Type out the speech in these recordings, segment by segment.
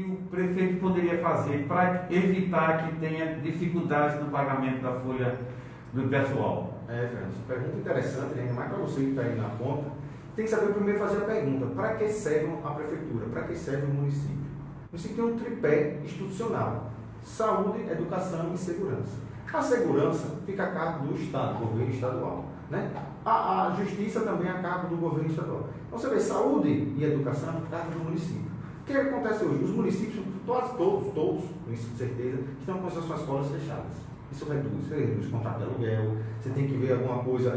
que o prefeito poderia fazer para evitar que tenha dificuldades no pagamento da folha do pessoal? Fernando, pergunta interessante, ainda mais para você que está aí na ponta. Tem que saber primeiro fazer a pergunta: para que serve a prefeitura? Para que serve o município? O município tem um tripé institucional: saúde, educação e segurança. A segurança fica a cargo do Estado, do governo estadual, né? A justiça também é a cargo do governo estadual. Então você vê, saúde e educação é a cargo do município. O que acontece hoje? Os municípios, todos, com certeza, estão com as suas escolas fechadas. Isso reduz o contrato de aluguel, você tem que ver alguma coisa,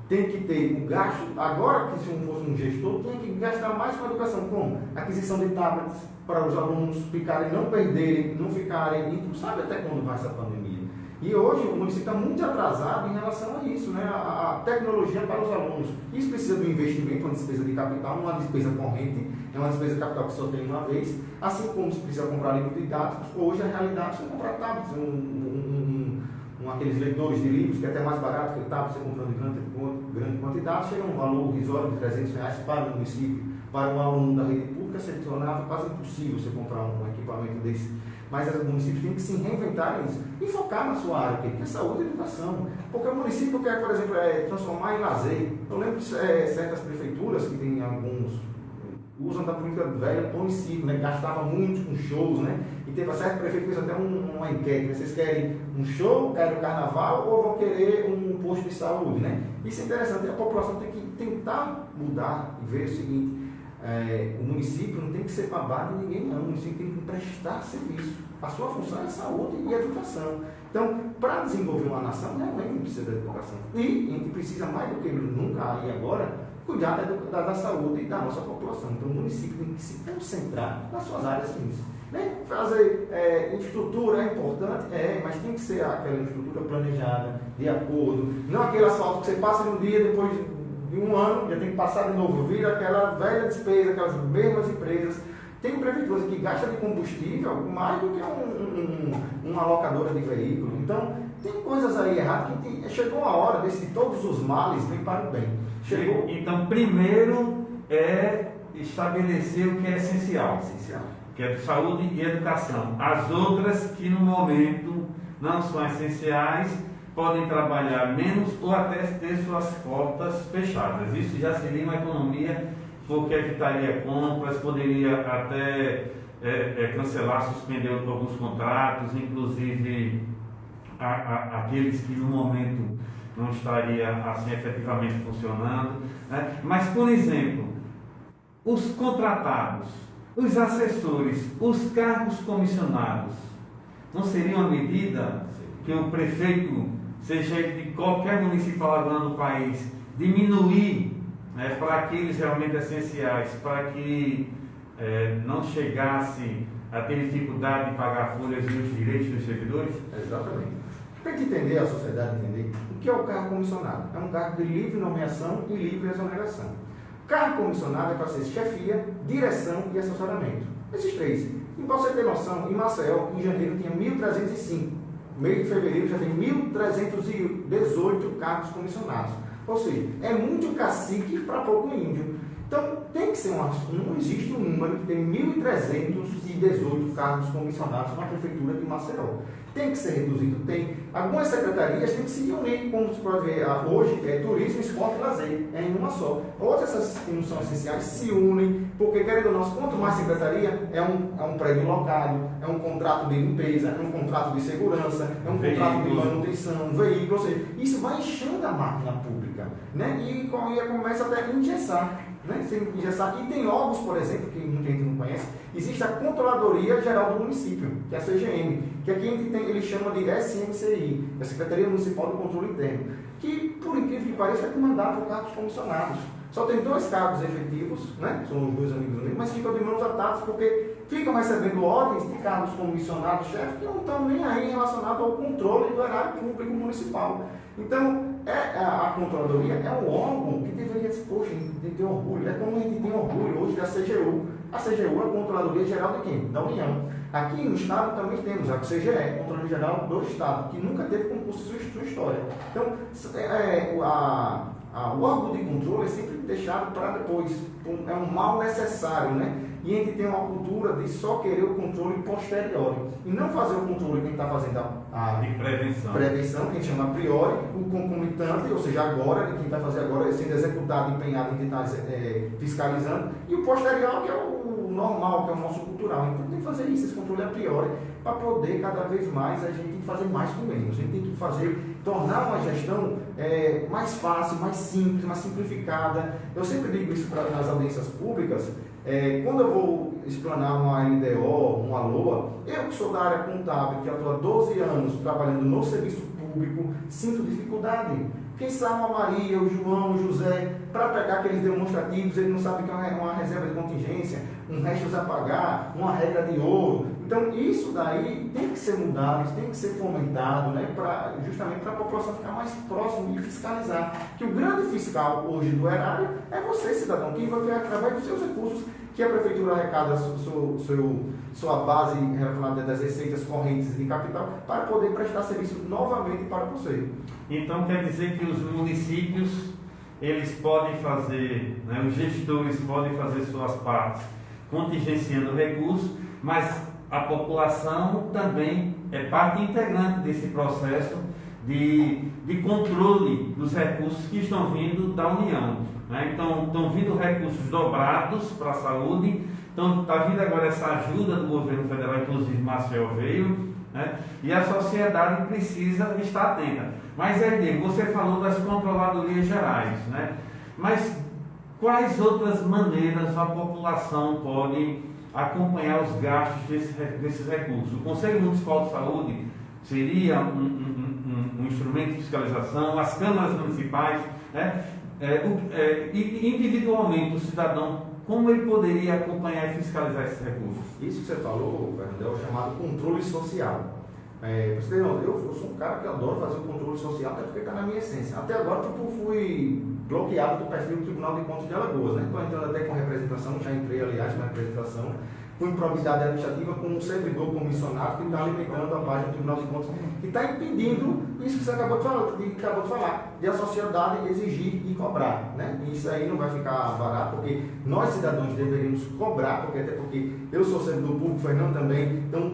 tem que ter um gasto. Agora, que se não fosse um gestor, tem que gastar mais com a educação. Como? Aquisição de tablets para os alunos ficarem, não perderem, não ficarem, e não sabe até quando vai essa pandemia. E hoje o município está muito atrasado em relação a isso, né? A tecnologia para os alunos. Isso precisa de um investimento, uma despesa de capital, uma despesa corrente, é uma despesa de capital que só tem uma vez. Assim como se precisa comprar livros didáticos, hoje a realidade é comprar tablets, aqueles leitores de livros que é até mais barato que o tablet, você comprando em grande quantidade, chega a um valor risório de R$300 para o município. Para um aluno da rede pública, se tornava quase impossível você comprar um equipamento desse. Mas os municípios têm que se reinventar nisso e focar na sua área, que é saúde e educação. Porque o município quer, por exemplo, transformar em lazer. Eu lembro de certas prefeituras que tem alguns, usam da política velha do município, né? Gastava muito com shows, né? E teve certa prefeitura que fez até uma enquete: vocês querem um show, querem o carnaval ou vão querer um posto de saúde, né? Isso é interessante, a população tem que tentar mudar e ver o seguinte: o município não tem que ser babado de ninguém, não. O município tem que prestar serviço. A sua função é saúde e educação. Então, para desenvolver uma nação, realmente precisa da educação. E a gente precisa, mais do que nunca aí agora, cuidar da saúde e da nossa população. Então, o município tem que se concentrar nas suas áreas fins. Né? Fazer infraestrutura é importante, mas tem que ser aquela infraestrutura planejada, de acordo. Não aquele asfalto que você passa num dia, depois de um ano, já tem que passar de novo, vira aquela velha despesa, aquelas mesmas empresas. Tem prefeituras que gastam de combustível mais do que uma locadora de veículo. Então, tem coisas aí erradas que chegou a hora de todos os males vêm para o bem. Chegou. Então, primeiro é estabelecer o que é essencial, que é saúde e educação. As outras que no momento não são essenciais, podem trabalhar menos ou até ter suas portas fechadas. Isso já seria uma economia, porque evitaria compras, poderia até cancelar, suspender alguns contratos, inclusive aqueles que no momento não estaria assim efetivamente funcionando, né? Mas, por exemplo, os contratados, os assessores, os cargos comissionados, não seria uma medida que o prefeito, seja ele de qualquer município alagoano do país, diminuir, né, para aqueles realmente essenciais, para que não chegasse a ter dificuldade de pagar folhas e os direitos dos servidores? Exatamente. Tem que entender, a sociedade entender, o que é o cargo comissionado. É um cargo de livre nomeação e livre exoneração. Cargo comissionado é para ser chefia, direção e assessoramento. Esses três. E para você ter noção, em Maceió, em janeiro, tinha 1.305. Meio de fevereiro já tem 1.318 cargos comissionados. Ou seja, é muito cacique para pouco índio. Então, tem que ser não existe um número que tem 1.318 cargos comissionados na prefeitura de Maceió. Tem que ser reduzido. Tem algumas secretarias têm que se unir, como você pode ver hoje, turismo, esporte e lazer, em uma só. Outras, essas que não são essenciais, se unem, porque, querendo ou não, quanto mais secretaria, é um prédio locado, é um contrato de limpeza, é um contrato de segurança, é um contrato de manutenção, um veículo, ou seja, isso vai enchendo a máquina pública, né? E começa até a engessar. Né? E tem órgãos, por exemplo, que muita gente não conhece. Existe a Controladoria Geral do Município, que é a CGM, que aqui ele chama de SMCI, a Secretaria Municipal do Controle Interno, que, por incrível que pareça, é comandado por cargos comissionados. Só tem 2 cargos efetivos, né? São os 2 amigos meus, mas ficam de mãos atadas porque ficam recebendo ordens de cargos comissionados, chefes, que não estão nem aí relacionados ao controle do erário público municipal. Então, a Controladoria é um órgão que deveria ser, poxa, a gente tem que ter orgulho. É como a gente tem orgulho hoje da CGU. A CGU é a Controladoria Geral de quem? Da União. Aqui no Estado também temos a CGE, Controladoria Geral do Estado, que nunca teve concurso em sua história. Então, o órgão de controle é sempre deixado para depois. É um mal necessário, né? E a gente tem uma cultura de só querer o controle posterior e não fazer o controle que a gente está fazendo de prevenção, que a gente chama a priori, o concomitante, ou seja, agora, que a gente vai fazer agora, sendo executado, empenhado em estar fiscalizando, e o posterior, que é o normal, que é o nosso cultural. Então tem que fazer isso, esse controle a priori, para poder cada vez mais a gente fazer mais com menos. A gente tem que tornar uma gestão mais fácil, mais simples, mais simplificada. Eu sempre digo isso nas audiências públicas. Quando eu vou explanar uma LDO, uma LOA, eu que sou da área contábil, que estou há 12 anos trabalhando no serviço público, sinto dificuldade. Quem sabe a Maria, o João, o José, para pegar aqueles demonstrativos, ele não sabe que é uma reserva de contingência, um restos a pagar, uma regra de ouro. Então, isso daí tem que ser mudado, tem que ser fomentado, né, justamente para a população ficar mais próxima e fiscalizar. Que o grande fiscal hoje do erário é você, cidadão, que vai ter através dos seus recursos que a prefeitura arrecada sua base relacionada das receitas correntes de capital para poder prestar serviço novamente para você. Então, quer dizer que os municípios, eles podem fazer, né, os gestores podem fazer suas partes contingenciando recursos, mas a população também é parte integrante desse processo de controle dos recursos que estão vindo da União. Né? Então, estão vindo recursos dobrados para a saúde, então está vindo agora essa ajuda do governo federal, inclusive Marcel veio, né? E a sociedade precisa estar atenta. Mas, Diego, você falou das controladorias gerais, né? Mas quais outras maneiras a população pode acompanhar os gastos desses recursos? O Conselho Municipal de Saúde seria um instrumento de fiscalização, as câmaras municipais, né? E individualmente o cidadão, como ele poderia acompanhar e fiscalizar esses recursos? Isso que você falou, Fernando, é o chamado controle social. Eu sou um cara que adora fazer o controle social, até porque está na minha essência. Até agora eu fui bloqueado do perfil do Tribunal de Contas de Alagoas, né? Estou entrando até com representação, já entrei, aliás, com representação, com improbidade administrativa, com um servidor comissionado que está alimentando a página do Tribunal de Contas, que está impedindo isso que você acabou de falar, de a sociedade exigir e cobrar, né? E isso aí não vai ficar barato, porque nós cidadãos deveríamos cobrar, até porque eu sou servidor público, o Fernando também, então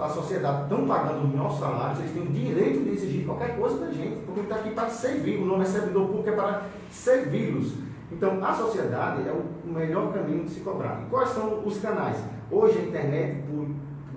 a sociedade estão pagando os nossos salários, eles têm o direito de exigir qualquer coisa da gente, porque está aqui para servir, o nome é servidor público, é para servi-los. Então, a sociedade é o melhor caminho de se cobrar. E quais são os canais? Hoje, a internet,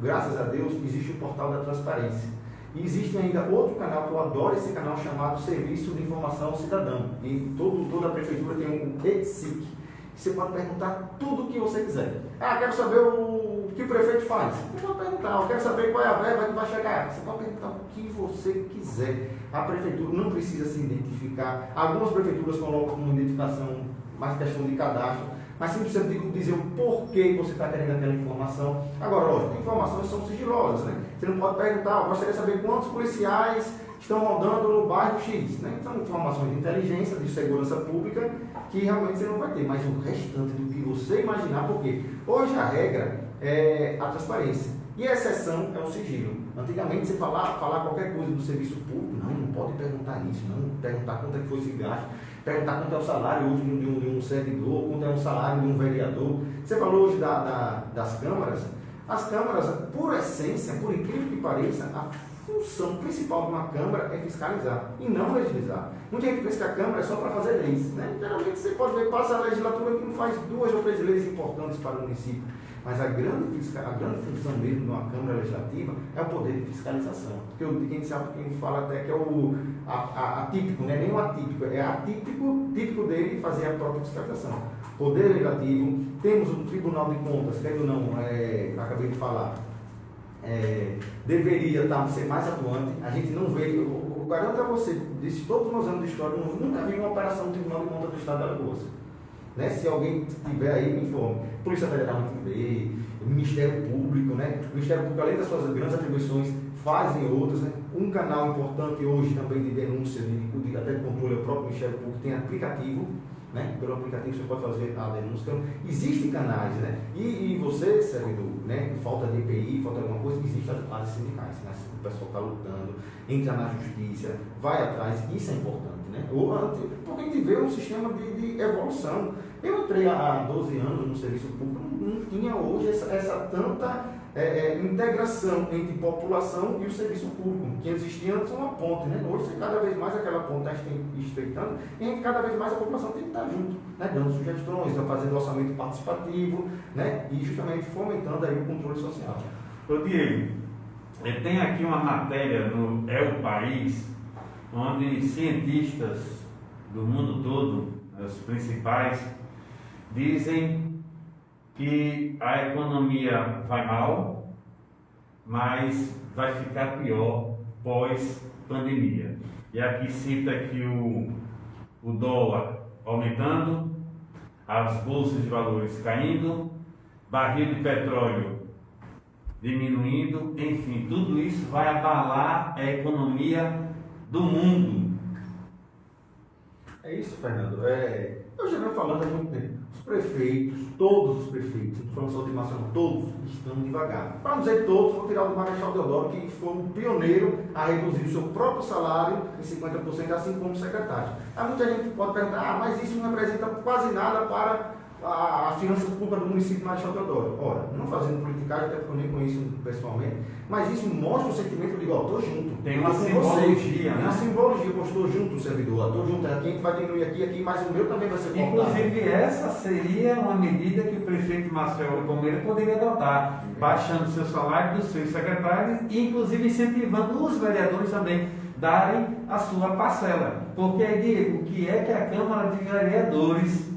graças a Deus, existe o portal da transparência. E existe ainda outro canal, que eu adoro esse canal, chamado Serviço de Informação ao Cidadão. E toda a prefeitura tem um ESIC. Você pode perguntar tudo o que você quiser. Quero saber o que o prefeito faz. Você pode perguntar. Quero saber qual é a verba que vai chegar. Você pode perguntar o que você quiser. A prefeitura não precisa se identificar. Algumas prefeituras colocam como identificação mais questão de cadastro, mas simplesmente dizer o porquê você está querendo aquela informação. Agora, lógico, informações são sigilosas, né? Você não pode perguntar, eu gostaria de saber quantos policiais estão rodando no bairro X, né? São informações de inteligência, de segurança pública, que realmente você não vai ter, mas o restante do que você imaginar, porque hoje a regra é a transparência e a exceção é o sigilo. Antigamente você falar qualquer coisa do serviço público, não pode perguntar isso, não perguntar quanto é que foi esse gasto, perguntar quanto é o salário hoje de um servidor, quanto é o salário de um vereador. Você falou hoje das câmaras. As câmaras, por essência, por incrível que pareça, a função principal de uma Câmara é fiscalizar e não legislar. Muita gente pensa que a Câmara é só para fazer leis, né? Geralmente você pode ver, passa a legislatura que não faz 2 ou 3 leis importantes para o município. Mas a grande função mesmo de uma Câmara Legislativa é o poder de fiscalização. Porque quem fala até que é o atípico, não é nem o atípico, é típico dele fazer a própria fiscalização. Poder Legislativo, temos o Tribunal de Contas, querendo ou não, acabei de falar, deveria ser mais atuante. A gente não vê, eu garanto a você, de todos os meus anos de história, eu nunca vi uma operação do Tribunal de Contas do Estado de Alagoas. Né? Se alguém tiver aí, me informe. Polícia Federal não vê, Ministério Público, né? O Ministério Público, além das suas grandes atribuições, fazem outras, né? Um canal importante hoje também de denúncia, até de controle, é o próprio Ministério Público tem aplicativo, né? Pelo aplicativo você pode fazer a denúncia. Então, existem canais, né? E você, servidor, né? Falta de EPI, falta alguma coisa, existem as sindicais, né? O pessoal está lutando, entra na justiça, vai atrás, isso é importante. né? Porque a gente vê um sistema de evolução. Eu entrei há 12 anos no serviço público, não tinha hoje essa tanta integração entre população e o serviço público, que existia antes uma ponte, né? Hoje, cada vez mais aquela ponte está estreitando e cada vez mais a população tem que estar junto, né? Dando sugestões, fazendo orçamento participativo, né? E justamente fomentando aí o controle social. Ô Diego, tem aqui uma matéria no É o País, onde cientistas do mundo todo, os principais, dizem que a economia vai mal, mas vai ficar pior pós-pandemia. E aqui cita que o dólar aumentando, as bolsas de valores caindo, barril de petróleo diminuindo, enfim, tudo isso vai abalar a economia do mundo. É isso, Fernando. Eu já venho falando há muito tempo. Os prefeitos, todos os prefeitos, não estou falando só de Maceió, todos estão devagar. Para não dizer todos, vou tirar o do Marechal Deodoro, que foi o pioneiro a reduzir o seu próprio salário em 50%, assim como o secretário. Aí muita gente pode perguntar, mas isso não representa quase nada para a finança pública do município de Marechal Deodoro. Ora, não fazendo politicagem, até porque eu nem conheço pessoalmente, mas isso mostra o sentimento de igual, estou junto. Tem uma simbologia, né? Tem uma simbologia, eu estou junto o servidor, estou junto, aqui a gente vai diminuir aqui, mas o meu também vai ser cortado. Inclusive, essa seria uma medida que o prefeito de Maceió e Palmeira poderia adotar, baixando o seu salário dos seus secretários e, inclusive, incentivando os vereadores também darem a sua parcela. Porque, Diego, o que é que a Câmara de Vereadores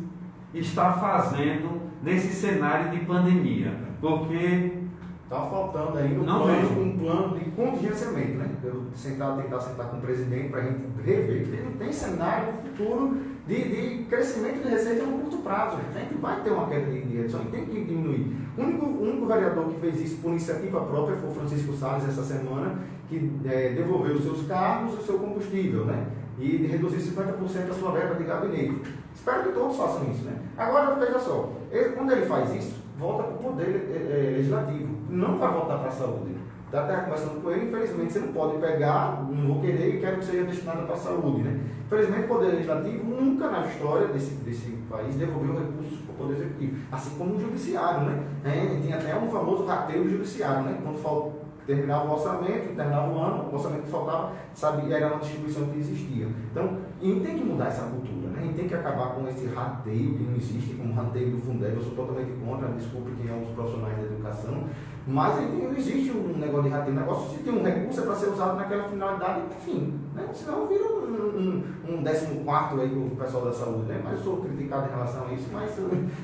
está fazendo nesse cenário de pandemia? Porque está faltando aí um plano de contingenciamento, né? Eu tentar sentar com o presidente para a gente rever. Ele não tem cenário futuro de crescimento de receita no curto prazo. A gente vai ter uma queda de redução, tem que diminuir. O único vereador que fez isso por iniciativa própria foi o Francisco Salles essa semana, que devolveu os seus cargos e o seu combustível, né? E reduziu 50% da sua verba de gabinete. Espero que todos façam isso, né? Agora, veja só, quando ele faz isso, volta para o poder legislativo, não vai voltar para a saúde. Está até conversando com ele, infelizmente você não pode pegar, não vou querer e quero que seja destinado para a saúde, né? Infelizmente o poder legislativo nunca na história desse país devolveu recursos para o poder executivo, assim como o judiciário, né? Tinha até um famoso rateio do judiciário, né? Quando terminava o orçamento, terminava o ano, o orçamento que faltava, sabia, era uma distribuição que existia. Então, a gente tem que mudar essa cultura, né? A gente tem que acabar com esse rateio que não existe, como o rateio do Fundeb. Eu sou totalmente contra, desculpe quem é os profissionais da educação, mas não existe um negócio de rateio. O negócio, se tem um recurso, é para ser usado naquela finalidade, enfim, né? Senão vira um 14º aí do pessoal da saúde, né? Mas eu sou criticado em relação a isso, mas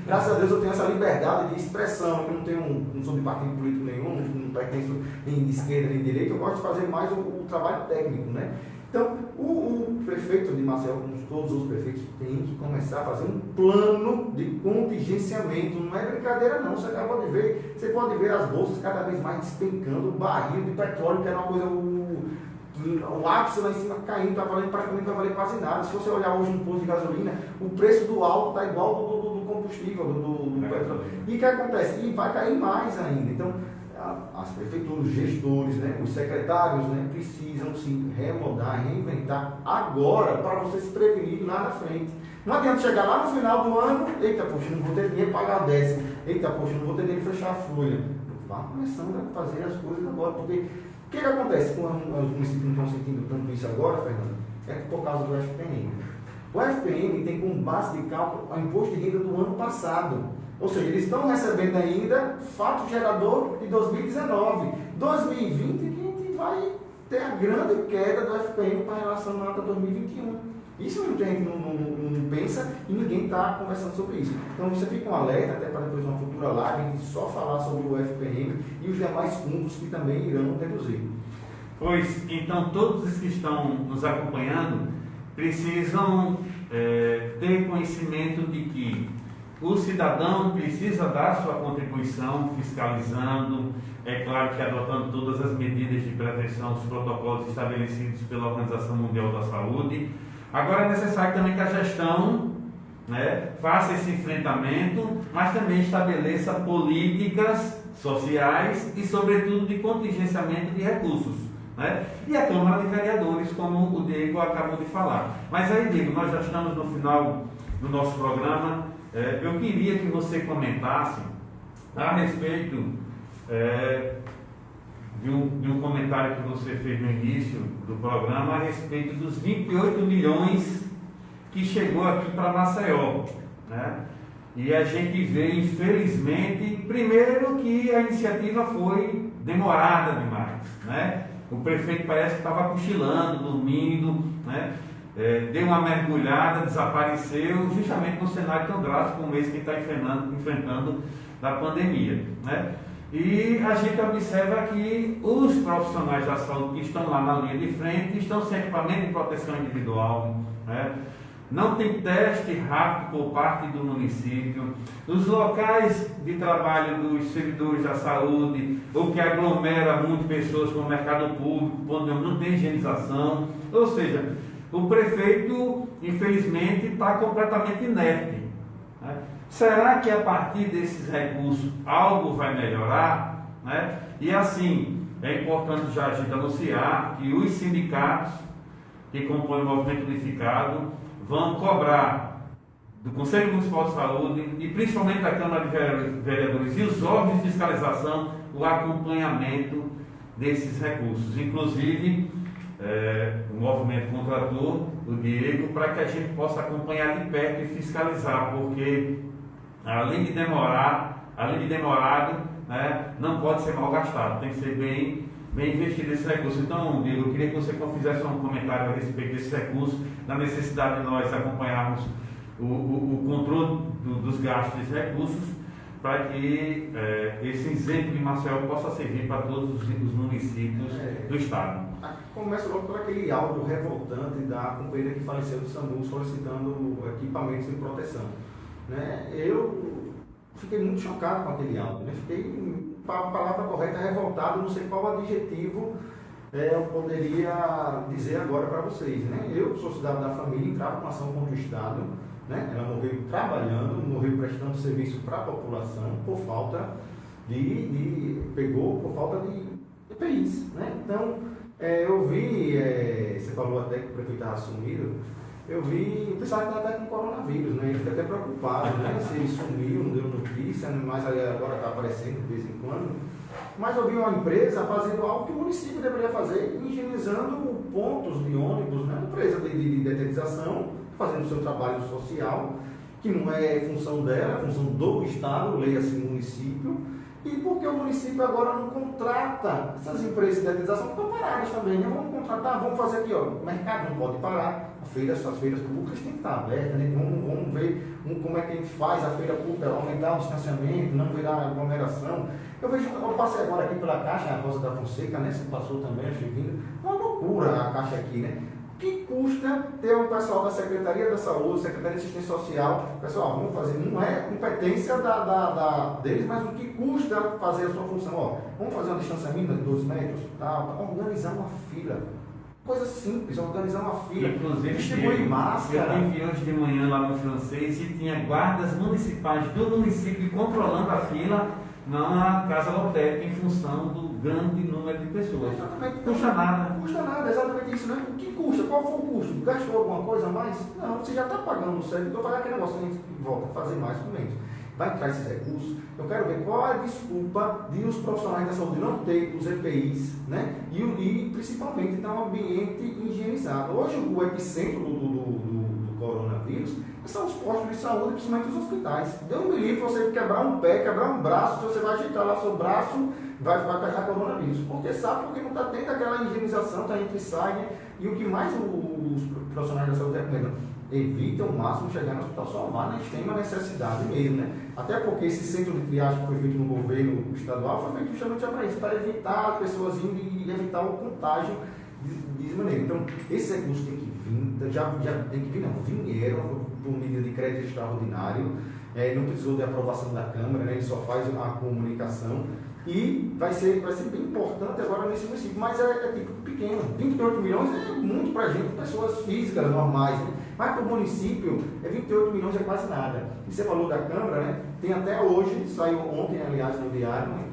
graças a Deus eu tenho essa liberdade de expressão, eu não sou de partido político nenhum, não pertenço nem de esquerda nem de direita, eu gosto de fazer mais o trabalho técnico, né? Então, o prefeito de Maceió, como todos os prefeitos, tem que começar a fazer um plano de contingenciamento. Não é brincadeira não, você acabou de ver, você pode ver as bolsas cada vez mais despencando, o barril de petróleo, que era uma coisa, o ápice lá em cima caindo, praticamente não vai valer quase nada. Se você olhar hoje no posto de gasolina, o preço do álcool está igual do combustível, do petróleo. E o que acontece? E vai cair mais ainda. Então, as prefeituras, os gestores, né, os secretários, né, precisam se remoldar, reinventar agora para você se prevenir lá na frente. Não adianta chegar lá no final do ano, eita, poxa, não vou ter dinheiro para pagar 10, eita, poxa, não vou ter dinheiro para fechar a folha. Vá começando a fazer as coisas agora, porque o que acontece quando os municípios não estão sentindo tanto isso agora, Fernando? É por causa do FPM. O FPM tem como base de cálculo o imposto de renda do ano passado. Ou seja, eles estão recebendo ainda fato gerador de 2019. 2020 que a gente vai ter a grande queda do FPM para relação à nota 2021. Isso muita gente não pensa e ninguém está conversando sobre isso. Então você fica um alerta, até para depois uma futura live, a gente só falar sobre o FPM e os demais fundos que também irão reduzir. Pois, então todos os que estão nos acompanhando precisam ter conhecimento de que o cidadão precisa dar sua contribuição fiscalizando, é claro que adotando todas as medidas de prevenção, os protocolos estabelecidos pela Organização Mundial da Saúde. Agora é necessário também que a gestão, né, faça esse enfrentamento, mas também estabeleça políticas sociais e, sobretudo, de contingenciamento de recursos. né? E a Câmara de Vereadores, como o Diego acabou de falar. Mas aí, Diego, nós já estamos no final do nosso programa. Eu queria que você comentasse a respeito de um comentário que você fez no início do programa a respeito dos 28 milhões que chegou aqui para Maceió, né? E a gente vê, infelizmente, primeiro que a iniciativa foi demorada demais, né? O prefeito parece que estava cochilando, dormindo, né? Deu uma mergulhada, desapareceu, justamente no cenário tão drástico como esse que está enfrentando da pandemia, né? E a gente observa que os profissionais da saúde que estão lá na linha de frente estão sem equipamento de proteção individual, né? Não tem teste rápido por parte do município. Os locais de trabalho dos servidores da saúde, ou que aglomera muito pessoas como o mercado público, onde não tem higienização. Ou seja, o prefeito, infelizmente, está completamente inerte, né? Será que a partir desses recursos algo vai melhorar, né? E assim, é importante já a gente anunciar que os sindicatos que compõem o Movimento Unificado vão cobrar do Conselho Municipal de Saúde e principalmente da Câmara de Vereadores e os órgãos de fiscalização o acompanhamento desses recursos. Inclusive, o movimento contratou o Diego para que a gente possa acompanhar de perto e fiscalizar, porque além de demorado, né, não pode ser mal gastado, tem que ser bem investido esse recurso. Então, Diego, eu queria que você fizesse um comentário a respeito desse recurso, da necessidade de nós acompanharmos o controle dos gastos desses recursos, para que esse exemplo de Maceió possa servir para todos os municípios do estado. Começa logo por aquele áudio revoltante da companheira que faleceu do SAMU solicitando equipamentos de proteção, né? Eu fiquei muito chocado com aquele áudio, né? Fiquei, a palavra correta, revoltado, não sei qual adjetivo eu poderia dizer agora para vocês, né? Eu sou cidadão da família, entrava com ação contra o Estado, né? Ela morreu trabalhando, morreu prestando serviço para a população por falta por falta de EPIs, né? Então, eu vi, você falou até que o prefeito estava sumido, eu pensava que estava até com coronavírus, né? Eu fiquei até preocupado, né? Se ele sumiu, não deu notícia, mas agora está aparecendo de vez em quando. Mas eu vi uma empresa fazendo algo que o município deveria fazer, higienizando pontos de ônibus, né? Uma empresa de detetização, fazendo o seu trabalho social, que não é função dela, é função do Estado, leia-se município. E porque o município agora não contrata essas empresas de detetização que estão paradas também, né? Vamos contratar, vamos fazer aqui, ó, o mercado não pode parar, as feiras públicas têm que estar abertas, né? Vamos ver como é que a gente faz a feira pública, aumentar o distanciamento, não virar aglomeração. Eu passei agora aqui pela Caixa, a Rosa da Fonseca, né? Você passou também, acho que vindo. Uma loucura a Caixa aqui, né? O que custa ter um pessoal da Secretaria da Saúde, Secretaria de Assistência Social, pessoal, vamos fazer, não é competência deles, mas o que custa fazer a sua função? Ó, vamos fazer um distanciamento de 2 metros, organizar uma fila. Coisa simples, organizar uma fila, inclusive distribuir máscara. Eu tive hoje de manhã lá no Francês e tinha guardas municipais do município controlando a fila na casa lotérica em função do grande número de pessoas. Exatamente. Custa nada. Custa nada, exatamente isso, né? O que custa? Qual foi o custo? Gastou alguma coisa a mais? Não, você já está pagando o servidor, vai aquele negócio que a gente volta a fazer mais com menos. Vai entrar esses recursos. Eu quero ver qual é a desculpa de os profissionais da saúde não terem os EPIs, né? E principalmente ter um ambiente higienizado. Hoje o epicentro do coronavírus são os postos de saúde, principalmente os hospitais. Deus me livre você quebrar um pé, quebrar um braço, se você vai agitar lá seu braço, vai pegar coronavírus. Porque sabe porque não está tendo aquela higienização, está entre e sai, né? E o que mais os profissionais da saúde recomendam? Evita ao máximo chegar no hospital, só vá na extrema necessidade mesmo, né? Até porque esse centro de triagem que foi feito no governo estadual foi feito justamente para isso, para evitar as pessoas indo e evitar o contágio de maneira. Então, esse recurso tem que vir, já tem que vir, não, vieram por medida de crédito extraordinário, não precisou de aprovação da Câmara, né? Ele só faz a comunicação. E vai ser bem importante agora nesse município, mas é tipo pequeno. 28 milhões é muito para a gente, pessoas físicas normais, né? Mas para o município, 28 milhões é quase nada. E você falou da Câmara, né? Tem até hoje, saiu ontem, aliás, no diário, né?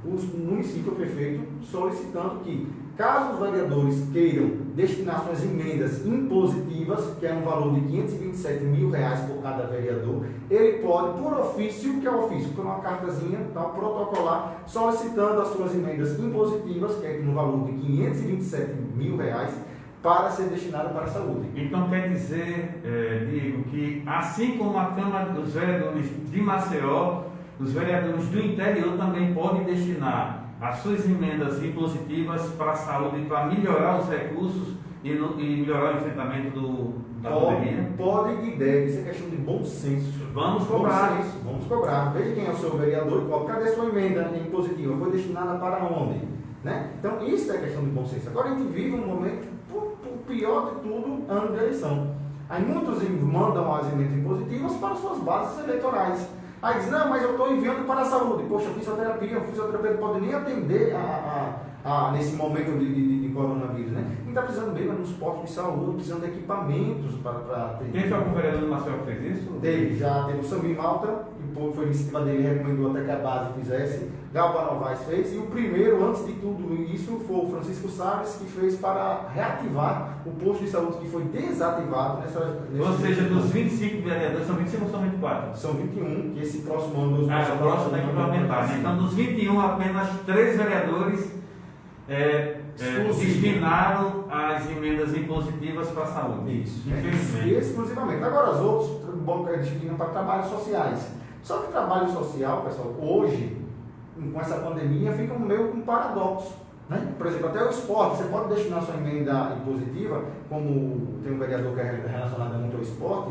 Os municípios município, o prefeito, solicitando que, caso os vereadores queiram destinações emendas impositivas, que é um valor de R$527 mil por cada vereador, ele pode, por ofício, que é o ofício, por uma cartazinha, tal, protocolar, solicitando as suas emendas impositivas, que é no valor de R$527 mil, para ser destinado para a saúde. Então quer dizer, Diego, que assim como a Câmara dos Vereadores de Maceió, os vereadores do interior também podem destinar as suas emendas impositivas para a saúde, para melhorar os recursos e melhorar o enfrentamento da pandemia? Pode e deve, isso é questão de bom senso. Vamos cobrar. Vamos cobrar. Veja quem é o seu vereador e coloca, cadê a sua emenda impositiva? Foi destinada para onde? Né? Então, isso é questão de bom senso. Agora a gente vive um momento, o pior de tudo, ano de eleição. Aí muitos mandam as emendas impositivas para suas bases eleitorais. Aí diz, não, mas eu estou enviando para a saúde. Poxa, o fisioterapeuta pode nem atender nesse momento de coronavírus, né? A gente está precisando mesmo nos postos de saúde, precisando de equipamentos para ter. Quem foi o vereador do Maceió que fez isso? Já teve o Samir Malta, que foi iniciativa dele, recomendou até que a base fizesse. Galba Novaes fez, e o primeiro, antes de tudo isso, foi o Francisco Salles, que fez para reativar o posto de saúde que foi desativado Ou seja, dos 25 vereadores, são 25 ou são 24? São 21, que esse próximo ano... O próximo tem que aumentar, né? Então, dos 21, apenas 3 vereadores destinaram as emendas impositivas para a saúde. Isso, infelizmente. Exclusivamente. Agora, os outros destinam para trabalhos sociais. Só que trabalho social, pessoal, hoje, com essa pandemia, fica meio com um paradoxo. Né? Por exemplo, até o esporte, você pode destinar sua emenda impositiva, como tem um vereador que é relacionado muito ao esporte,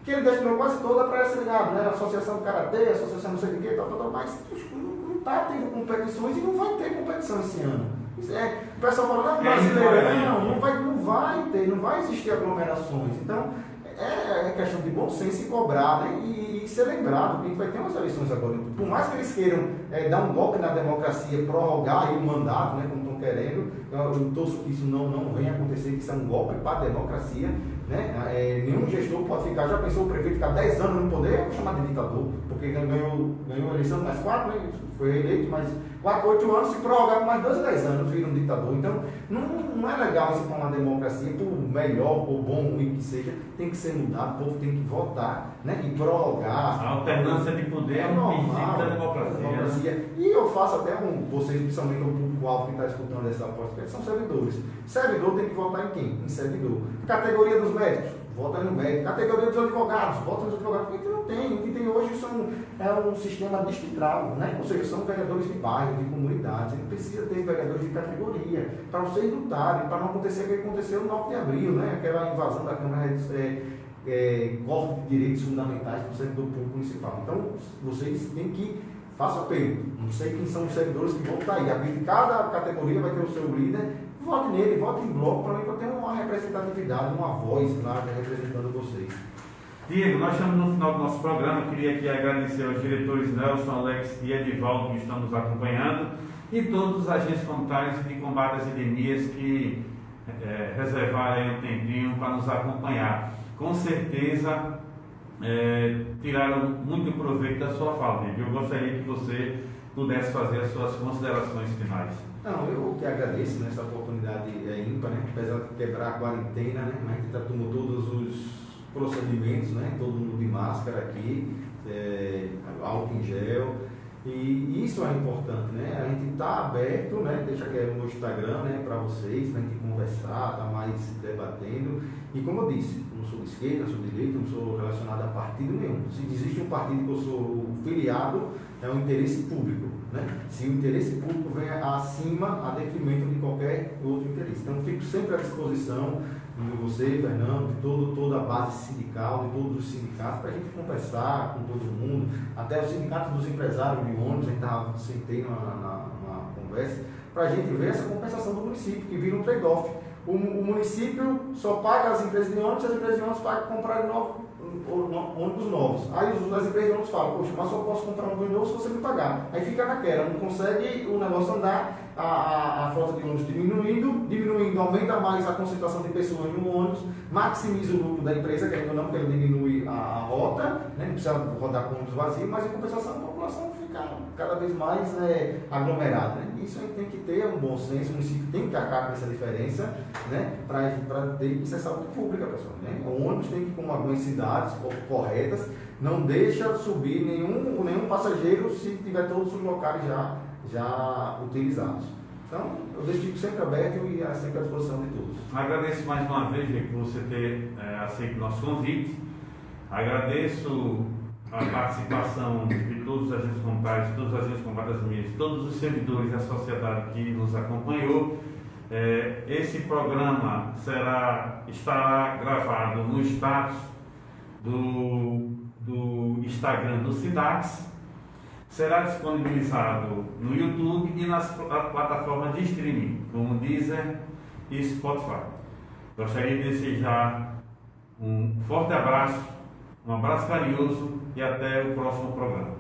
que ele destinou quase toda para essa ligada, né? Associação do Karatê, Associação não sei de quê, mas não está tendo competições e não vai ter competição esse ano. O pessoal fala, não, brasileirão, não vai existir aglomerações. Então, é questão de bom senso e cobrar, né? E ser lembrado que a gente vai ter umas eleições agora. Por mais que eles queiram dar um golpe na democracia, prorrogar aí o mandato, né, como estão querendo, eu torço que isso não venha acontecer, que isso é um golpe para a democracia. Né? Nenhum gestor pode ficar, já pensou o prefeito ficar 10 anos no poder, eu vou chamar de ditador, porque ganhou a eleição mais 4, né? Foi eleito, mas 8 anos, se prorrogar por mais 2 a 10 anos, vira um ditador. Então, não é legal isso para uma democracia, por melhor ou bom ruim que seja, tem que ser mudado, o povo tem que votar, né? E prorrogar. A alternância de poder é um princípio da democracia. E eu faço até vocês, principalmente o público-alvo que está escutando essa aposta, que são servidores. Servidor tem que votar em quem? Em servidor. Categoria dos médicos, vota no médico. Categoria dos advogados, vota nos advogados. Porque não tem. O que tem hoje é um sistema distrital, né? Ou seja, são vereadores de bairro, de comunidades. Ele precisa ter vereadores de categoria, para vocês lutarem, para não acontecer o que aconteceu no 9 de abril, né? Aquela invasão da Câmara corte de direitos fundamentais do servidor público municipal. Então, vocês têm que façam apelo. Não sei quem são os servidores que vão estar aí. Cada categoria vai ter o seu líder. Vote nele, vote em bloco para ter uma representatividade, uma voz clara representando vocês. Diego, nós estamos no final do nosso programa. Eu queria aqui agradecer aos diretores Nelson, Alex e Edivaldo que estão nos acompanhando e todos os agentes comunitários de combate às endemias que reservaram um tempinho para nos acompanhar. Com certeza tiraram muito proveito da sua fala, Diego. Eu gostaria que você pudesse fazer as suas considerações finais. Não, eu que agradeço nessa oportunidade ímpar, né? Apesar de quebrar a quarentena, né? Mas a gente já tomou todos os procedimentos, né? Todo mundo de máscara aqui, álcool em gel, e isso é importante, né? A gente está aberto, né? Deixa aqui no Instagram, né? Para vocês, para a gente conversar, tá mais debatendo. E como eu disse, não sou de esquerda, não sou de direita, não sou relacionado a partido nenhum. Se existe um partido que eu sou filiado, é o interesse público, né? Se o interesse público vem acima, a detrimento de qualquer outro interesse. Então, fico sempre à disposição de você, Fernando, de toda a base sindical, de todos os sindicatos, para a gente conversar com todo mundo, até o sindicato dos empresários de ônibus, a gente sentei na conversa, para a gente ver essa compensação do município, que vira um trade-off. O município só paga as empresas de ônibus, as empresas de ônibus pagam comprar ônibus novos. Aí as empresas de ônibus falam, poxa, mas só posso comprar um ônibus novo se você me pagar. Aí fica naquela, não consegue o negócio andar, a frota de ônibus diminuindo, aumenta mais a concentração de pessoas no ônibus, maximiza o lucro da empresa, querendo ou não, porque ele diminui a rota, né? Não precisa rodar com ônibus vazio, mas em compensação a população fica cada vez mais aglomerada. Né? Isso aí tem que ter um bom senso, o município tem que acabar com essa diferença, né? Para ter isso é saúde pública, pessoal. Né? O ônibus tem que ir com algumas cidades corretas, não deixa subir nenhum passageiro se tiver todos os locais já utilizados. Então, eu deixo sempre aberto e sempre à disposição de todos. Agradeço mais uma vez, Diego, por você ter aceito o nosso convite. Agradeço a participação de todos os agentes comunitários, todos os agentes comunitários minhas, todos os servidores da sociedade que nos acompanhou. Esse programa estará gravado no status do Instagram do SIDAX, será disponibilizado no YouTube e nas plataformas de streaming, como Deezer e Spotify. Gostaria de desejar um forte abraço, um abraço carinhoso e até o próximo programa.